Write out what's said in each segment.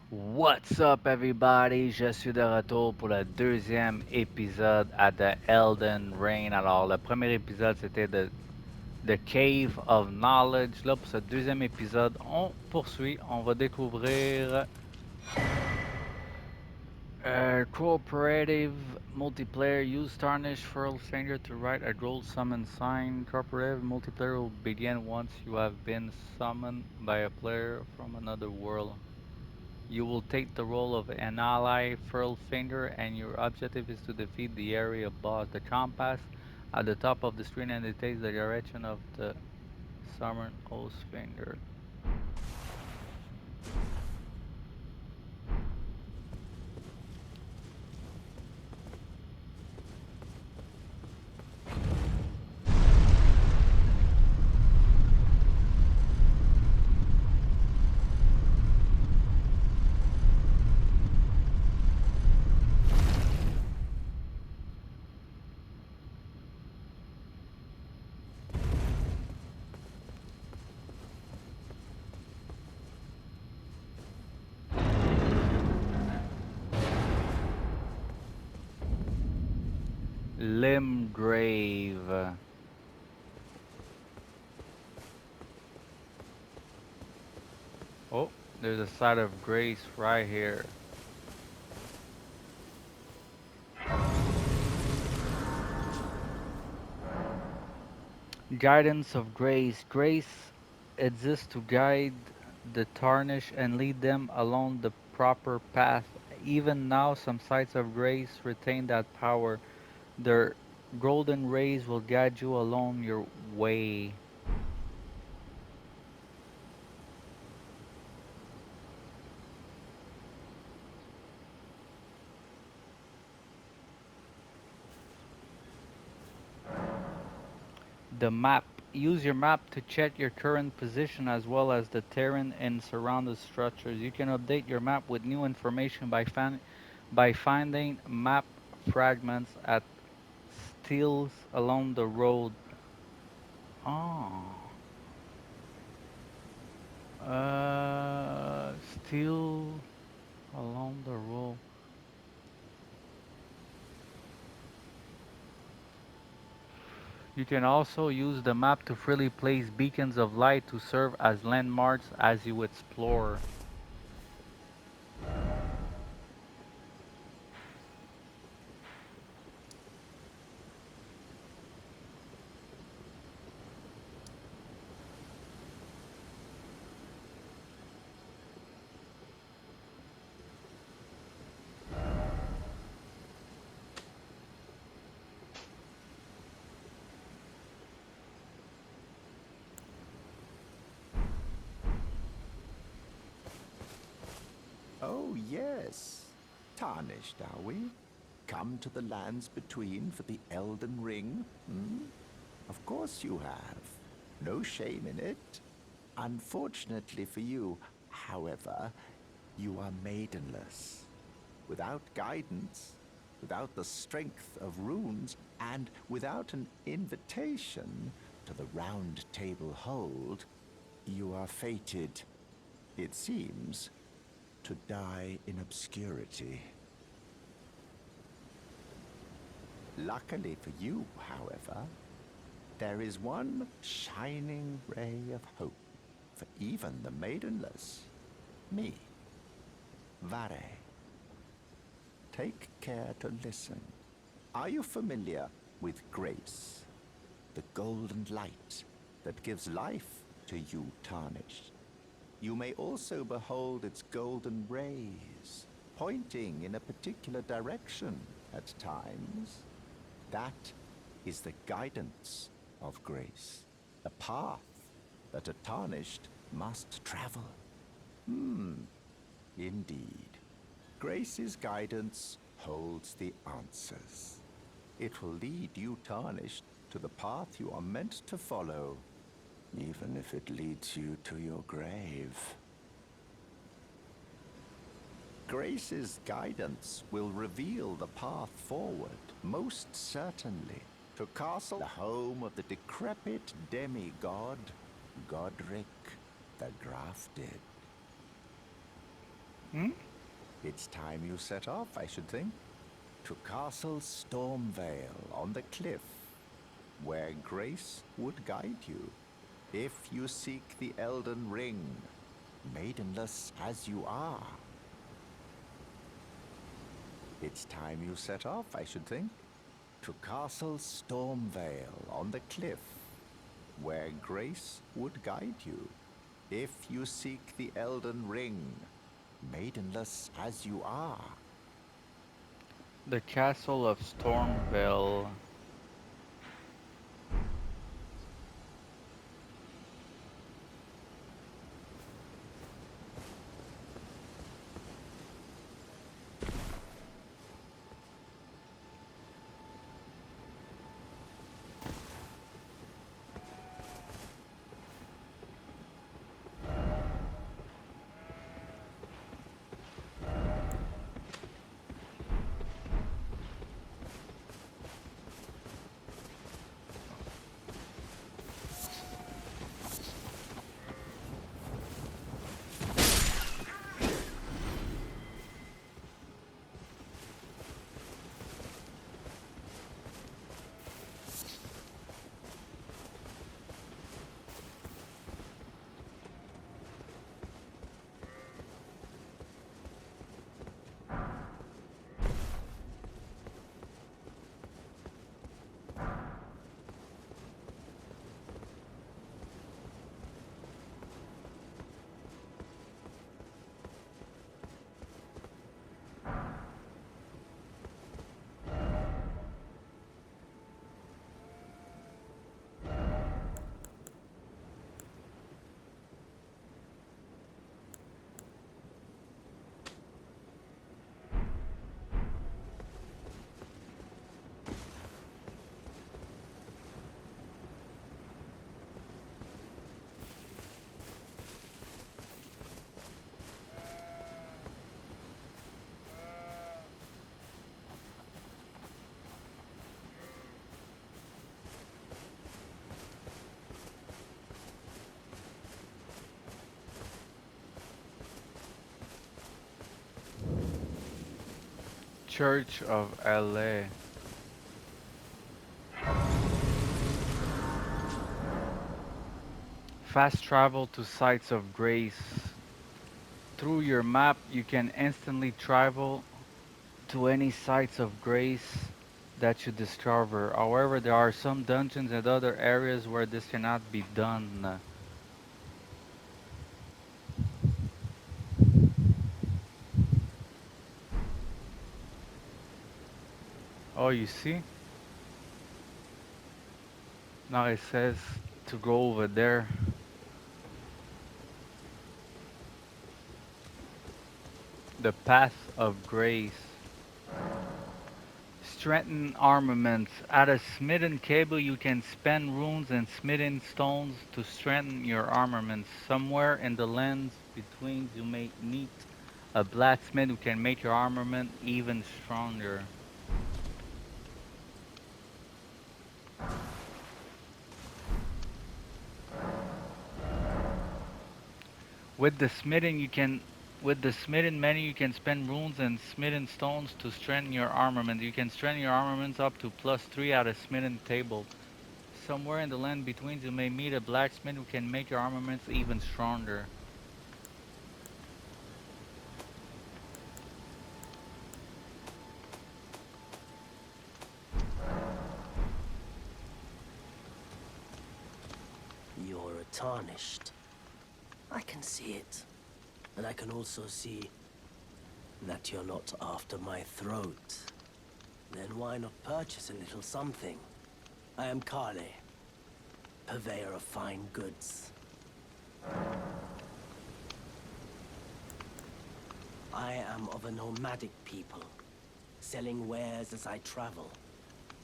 What's up everybody? Je suis de retour pour le deuxième épisode à The Elden Ring. Alors le premier épisode c'était The Cave of Knowledge. Là pour ce deuxième épisode, on poursuit. On va découvrir cooperative multiplayer. Use Tarnish Furl Stranger to write a gold summon sign. Cooperative multiplayer will begin once you have been summoned by a player from another world. You will take the role of an ally, Furl Finger, and your objective is to defeat the area boss. The compass at the top of the screen indicates the direction of the summoned Oath Finger. Limgrave. Oh, there's a side of grace right here. Guidance of grace. Grace exists to guide the tarnished and lead them along the proper path. Even now, some sites of grace retain that power. Their golden rays will guide you along your way. The map. Use your map to check your current position as well as the terrain and surrounding structures. You can update your map with new information by finding map fragments at stills along the road. Oh. Still along the road. You can also use the map to freely place beacons of light to serve as landmarks as you explore. Oh, yes. Tarnished, are we? Come to the lands between for the Elden Ring? Hmm? Of course you have. No shame in it. Unfortunately for you, however, you are maidenless. Without guidance, without the strength of runes, and without an invitation to the Round Table Hold, you are fated, it seems, to die in obscurity. Luckily for you, however, there is one shining ray of hope for even the maidenless. Me, Vare. Take care to listen. Are you familiar with grace? The golden light that gives life to you tarnished. You may also behold its golden rays, pointing in a particular direction at times. That is the guidance of grace, the path that a tarnished must travel. Indeed. Grace's guidance holds the answers. It will lead you tarnished to the path you are meant to follow, even if it leads you to your grave. Grace's guidance will reveal the path forward, most certainly, to Castle, the home of the decrepit demigod, Godric the Grafted. Hmm? It's time you set off, I should think, to Castle Stormvale on the cliff, where grace would guide you if you seek the Elden Ring, maidenless as you are. It's time you set off, I should think, to Castle Stormvale on the cliff, where grace would guide you if you seek the Elden Ring, maidenless as you are. The Castle of Stormville. Church of LA. Fast travel to sites of grace. Through your map, you can instantly travel to any sites of grace that you discover. However, there are some dungeons and other areas where this cannot be done. Oh, you see? Now it says to go over there. The path of grace. Strengthen armaments. At a smitten cable, you can spend runes and smitten stones to strengthen your armaments. Somewhere in the lands between, you may meet a blacksmith who can make your armament even stronger. With the smitten, you can with the smitten menu, you can spend runes and smitten stones to strengthen your armament. You can strengthen your armaments up to +3 at a smitten table. Somewhere in the land between, you may meet a blacksmith who can make your armaments even stronger. You're tarnished. I can see it. And I can also see that you're not after my throat. Then why not purchase a little something? I am Kale, purveyor of fine goods. I am of a nomadic people, selling wares as I travel.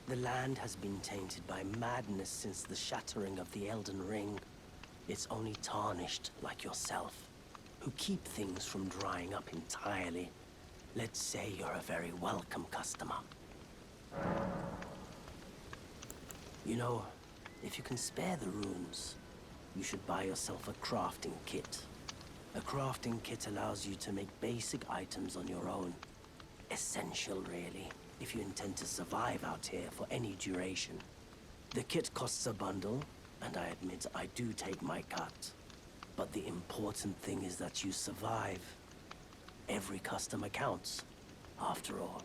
The land has been tainted by madness since the shattering of the Elden Ring. It's only tarnished like yourself, who keep things from drying up entirely. Let's say you're a very welcome customer. You know, if you can spare the runes, you should buy yourself a crafting kit. A crafting kit allows you to make basic items on your own. Essential, really, if you intend to survive out here for any duration. The kit costs a bundle, and I admit I do take my cut. But the important thing is that you survive. Every customer counts, after all.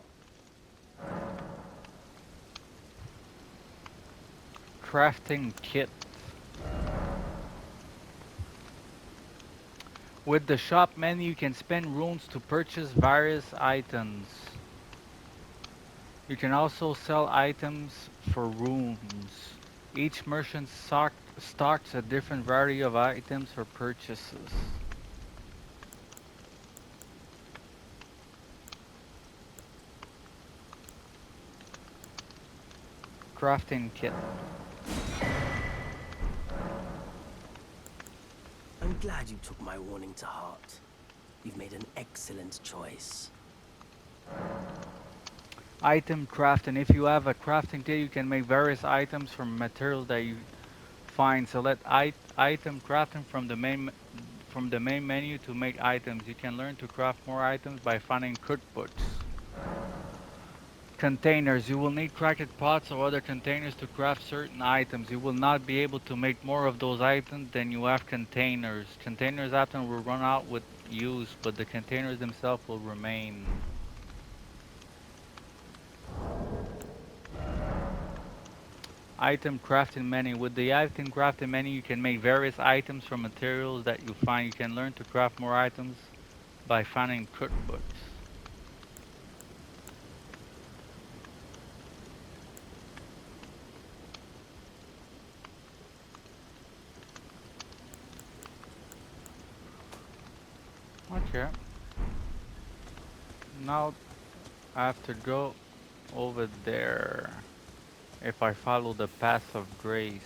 Crafting kit. With the shop menu, you can spend runes to purchase various items. You can also sell items for runes. Each merchant stocks a different variety of items for purchases. Crafting kit. I'm glad you took my warning to heart. You've made an excellent choice. Item crafting. If you have a crafting kit, you can make various items from materials that you find. Select item crafting from the main menu to make items. You can learn to craft more items by finding cookbooks. Containers. You will need cracked pots or other containers to craft certain items. You will not be able to make more of those items than you have containers. Containers often will run out with use, but the containers themselves will remain. Item crafting menu. With the item crafting menu, you can make various items from materials that you find. You can learn to craft more items by finding cookbooks. Okay. Now I have to go over there. If I follow the path of grace.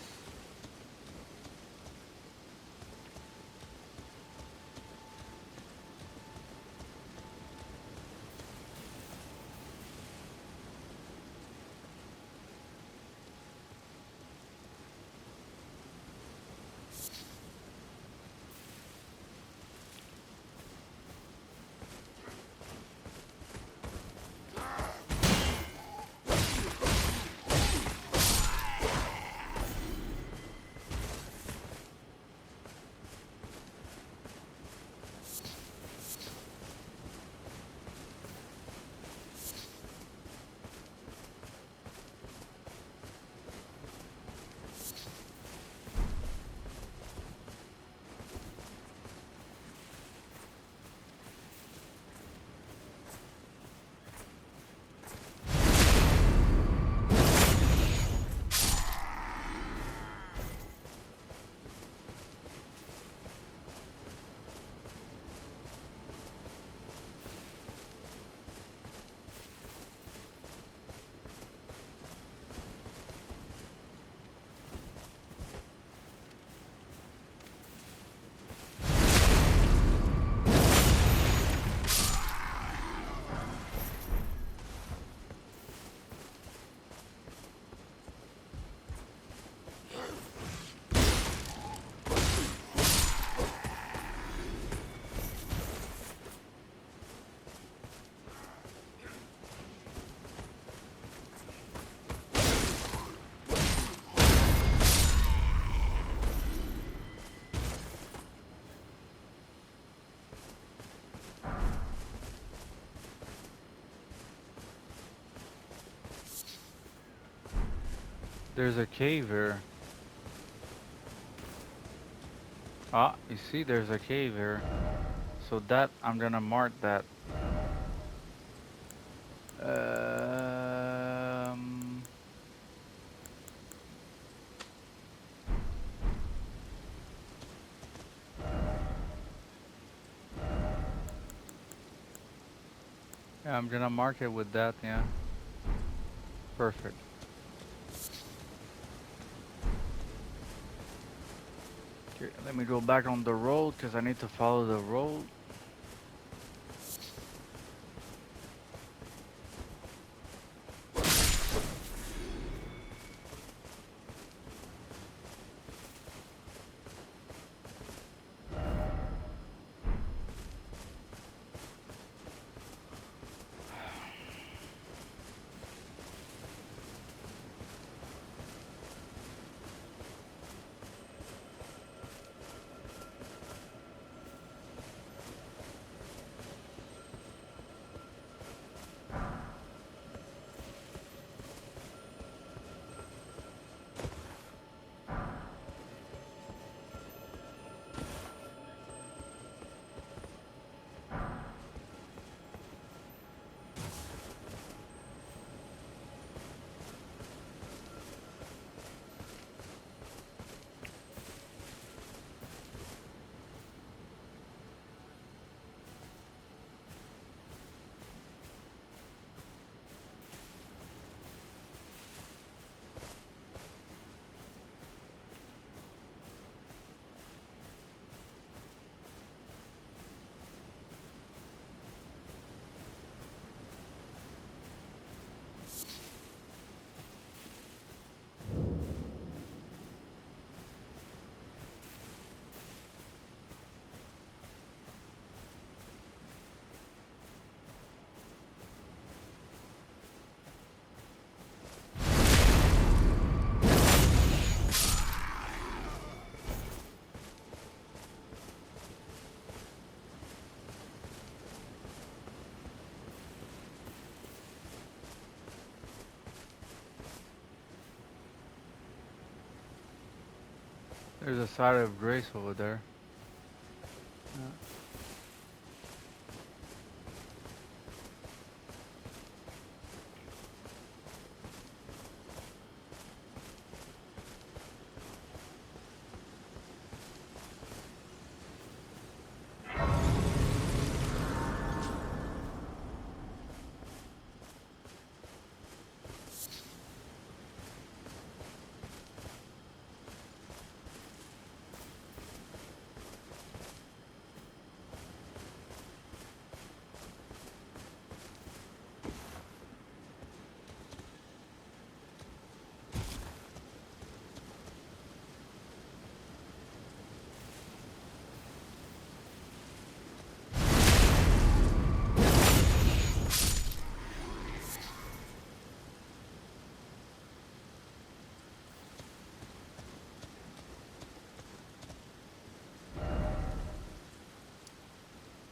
There's a cave here. Ah, you see there's a cave here. So that, I'm gonna mark that. Um, yeah, I'm gonna mark it with that, yeah. Perfect. Okay, let me go back on the road because I need to follow the road. There's a side of grace over there. Yeah.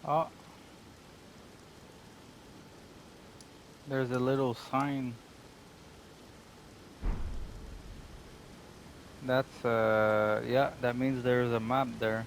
Oh, there's a little sign. That's yeah, that means there's a map there.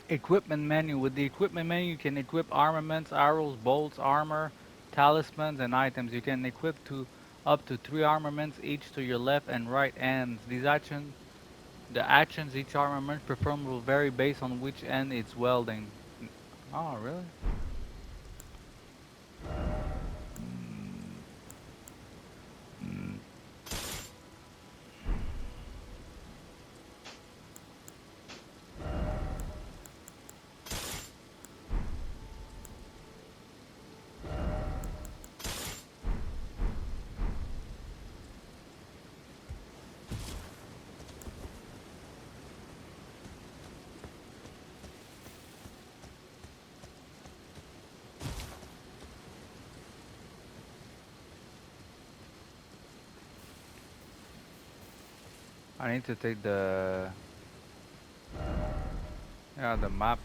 Equipment menu. With the equipment menu, you can equip armaments, arrows, bolts, armor, talismans, and items. You can equip to up to 3 armaments, each to your left and right ends. The actions each armament performs will vary based on which end it's welding. Oh, really? I need to take the map.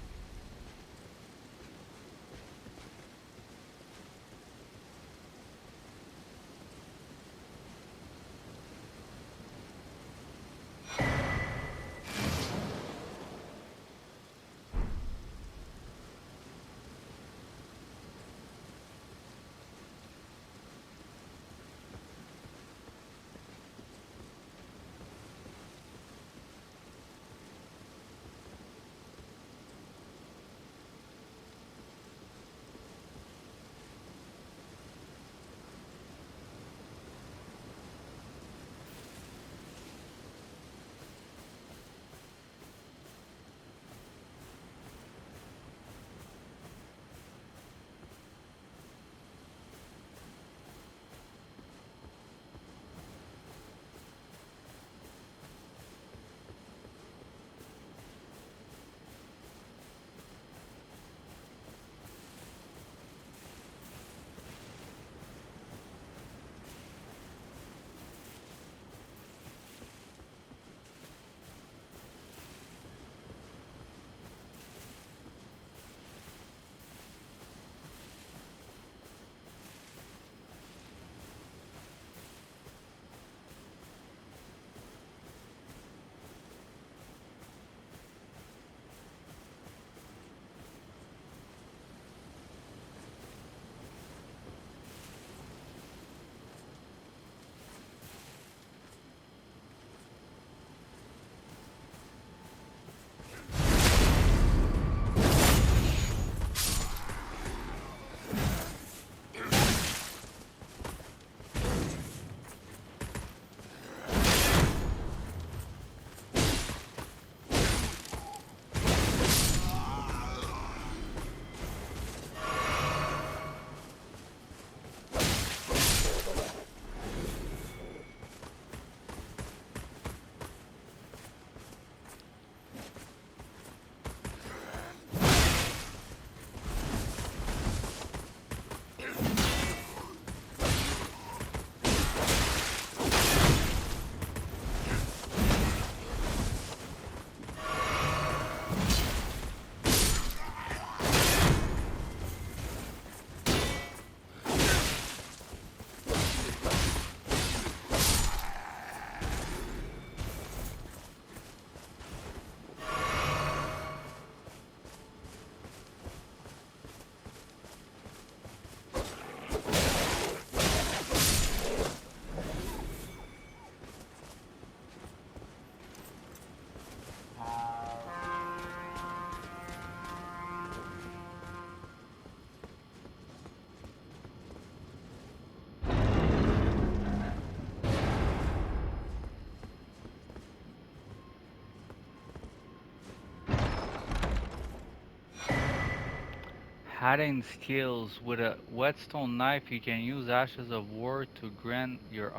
Adding skills with a whetstone knife, you can use ashes of war to grant your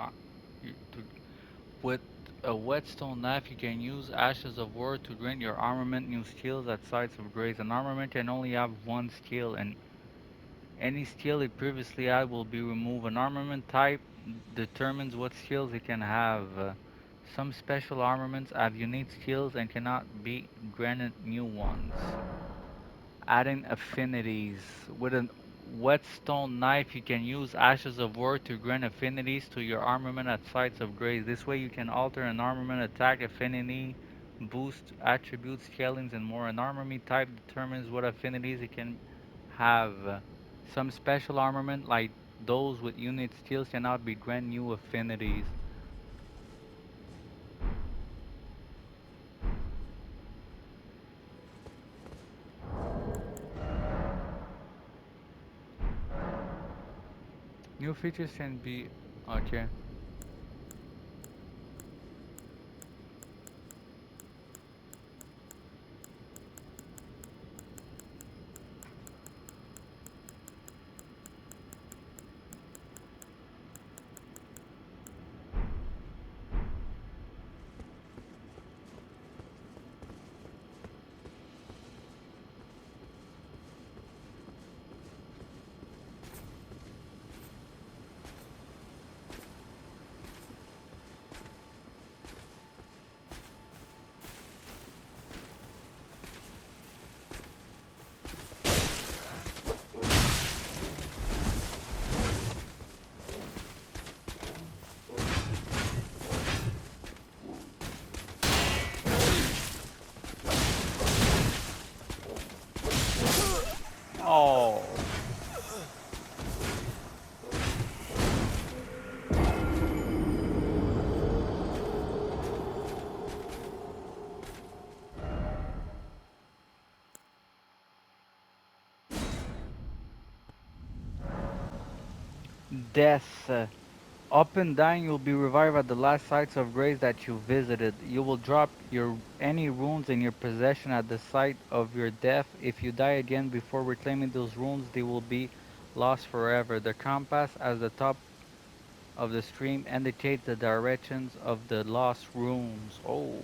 with a whetstone knife, you can use ashes of war to grant your armament new skills at sites of grace. An armament can only have one skill, and any skill it previously had will be removed. An armament type determines what skills it can have. Some special armaments have unique skills and cannot be granted new ones. Adding affinities. With a whetstone knife, you can use ashes of war to grant affinities to your armament at sites of grace. This way, you can alter an armament attack affinity, boost attributes, scalings, and more. An armament type determines what affinities it can have. Some special armament, like those with unit skills, cannot be granted new affinities. New features can be okay. Oh. Death. Up and dying, you'll be revived at the last sites of grace that you visited. You will drop your any runes in your possession at the site of your death. If you die again before reclaiming those runes, they will be lost forever. The compass at the top of the stream indicates the directions of the lost runes. Oh.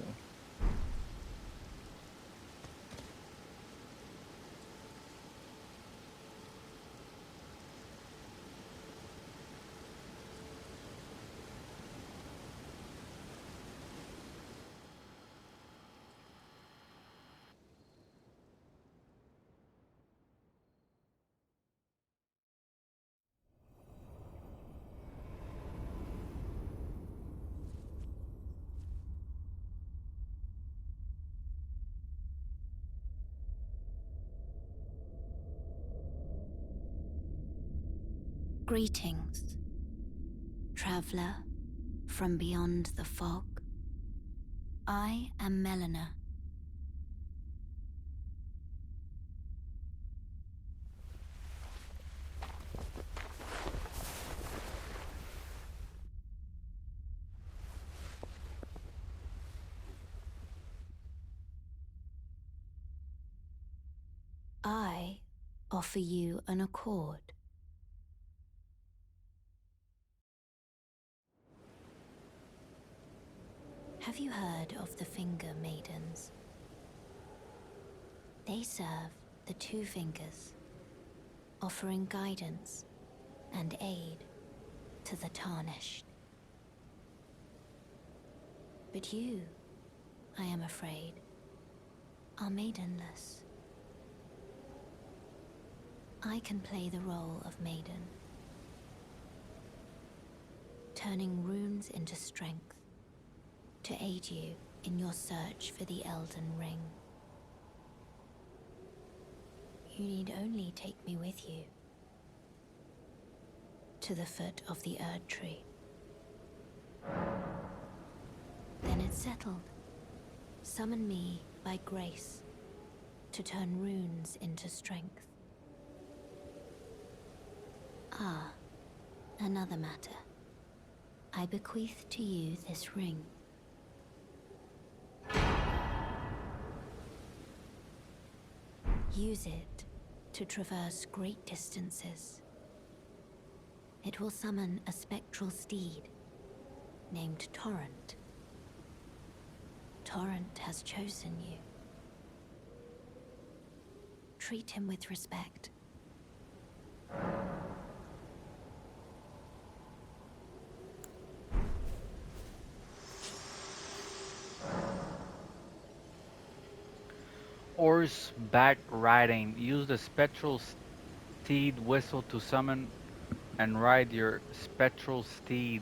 Greetings, traveler from beyond the fog. I am Melina. I offer you an accord. Have you heard of the Finger Maidens? They serve the Two Fingers, offering guidance and aid to the tarnished. But you, I am afraid, are maidenless. I can play the role of maiden, turning runes into strength to aid you in your search for the Elden Ring. You need only take me with you to the foot of the Erd Tree. Then it's settled. Summon me by grace to turn runes into strength. Ah, another matter. I bequeath to you this ring. Use it to traverse great distances. It will summon a spectral steed named Torrent. Torrent has chosen you. Treat him with respect. Horseback riding. Use the spectral steed whistle to summon and ride your spectral steed.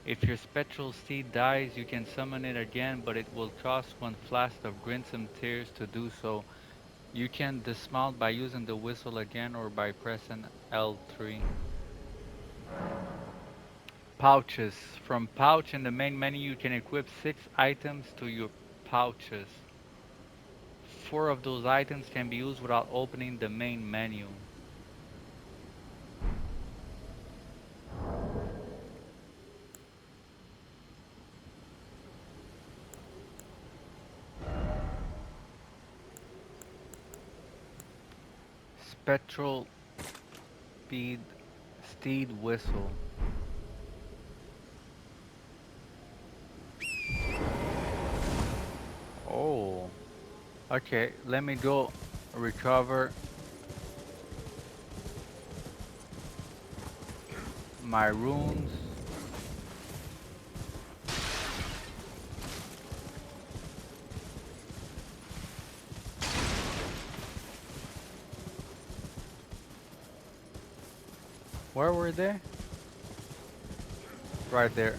If your spectral steed dies, you can summon it again, but it will cost one flask of Grinsome Tears to do so. You can dismount by using the whistle again or by pressing L3. Pouches. From pouch in the main menu, you can equip 6 items to your pouches. 4 of those items can be used without opening the main menu. Spectral speed steed whistle. Oh, okay. Let me go recover my runes. Where were they? Right there.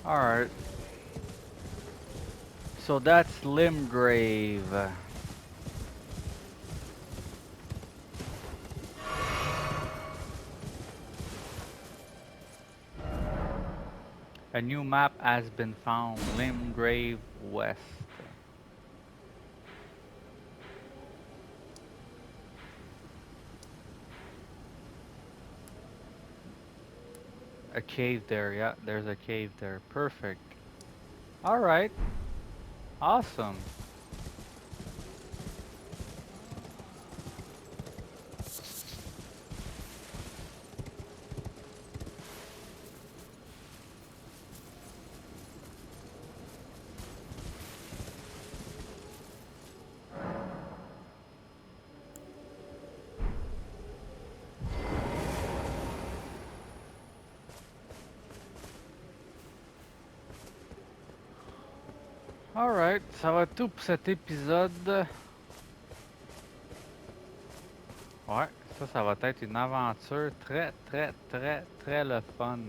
Alright. So that's Limgrave. A new map has been found. Limgrave West. A cave there, yeah, there's a cave there. Perfect. Alright. Awesome. Alright, ça va être tout pour cet épisode. Ouais, ça va être une aventure très, très, très, très le fun.